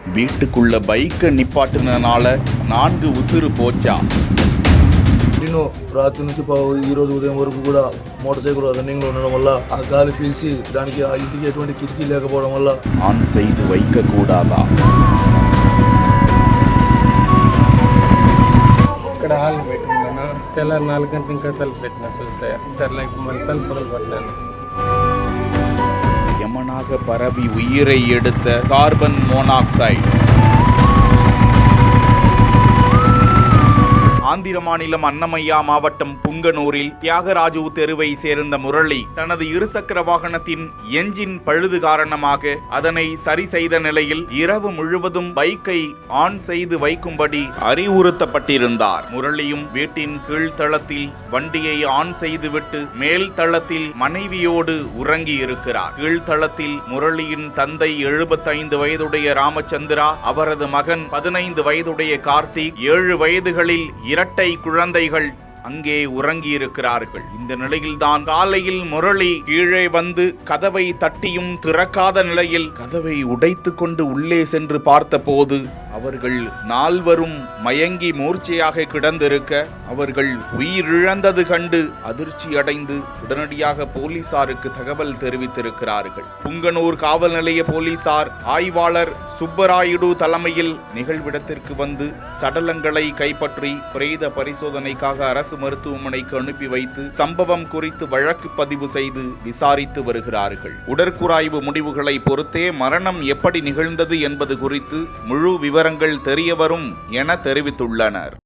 வீட்டுக்குள்ள பைக்கை నిపాటినனால 4 ఉసురు పోచా. నేను రాత్రి నుంచి ఈ రోజు ఉదయం వరకు కూడా మోటార్ సైకిల్ రన్నింగ్ లో ఉండడం వల్ల ఆ గాలి పీల్చి దానికి ఆ ఇంటికి ఎటువంటి కిటికీ లేకపోవడం వల్ల ఆన్ செய்து வைக்க கூடாதா? ఇక్కడ హాల్ పెట్టినాను. తెల్లారి 4 గంటలకు ఇంకా తలుపు పెట్టినా చూస్తే తెల్లకి మళ్ళీ తలుపులు పట్టినాను. யமனாக பரவி உயிரை எடுத்த கார்பன் மோனாக்சைடு. ஆந்திர மாநிலம் அன்னமையா மாவட்டம் புங்கனூரில் தியாகராஜு தெருவை சேர்ந்த முரளி தனது இருசக்கர வாகனத்தின் என்ஜின் பழுது காரணமாக அதனை சரி செய்த நிலையில் இரவு முழுவதும் பைக்கை ஆன் செய்து வைக்கும்படி அறிவுறுத்தப்பட்டிருந்தார். முரளியும் வீட்டின் கீழ்த்தளத்தில் வண்டியை ஆன் செய்துவிட்டு மேல் தளத்தில் மனைவியோடு உறங்கி இருக்கிறார். கீழ்த்தளத்தில் முரளியின் தந்தை 75 வயதுடைய ராமச்சந்திரா, அவரது மகன் 15 வயதுடைய கார்த்திக், 7 வயதுகளில் இரட்டை குழந்தைகள் அங்கே உறங்கி இருக்கிறார்கள். இந்த நிலையில்தான் காலையில் முரளி கீழே வந்து கதவை தட்டியும் திறக்காத நிலையில் கதவை உடைத்து கொண்டு உள்ளே சென்று பார்த்தபோது அவர்கள் 4 மயங்கி மூர்ச்சையாக கிடந்திருக்க அவர்கள் உயிரிழந்தது கண்டு அதிர்ச்சி அடைந்து உடனடியாக போலீசாருக்கு தகவல் தெரிவித்திருக்கிறார்கள். புங்கனூர் காவல் நிலைய போலீசார் ஆய்வாளர் சுப்பராயுடு தலைமையில் நிகழ்விடத்திற்கு வந்து சடலங்களை கைப்பற்றி பிரேத பரிசோதனைக்காக அரசு மருத்துவமனைக்கு அனுப்பி வைத்து சம்பவம் குறித்து வழக்கு பதிவு செய்து விசாரித்து வருகிறார்கள். உடற்கூராய்வு முடிவுகளை பொறுத்தே மரணம் எப்படி நிகழ்ந்தது என்பது குறித்து முழு விவரங்கள் தெரியவரும் என தெரிவித்துள்ளனர்.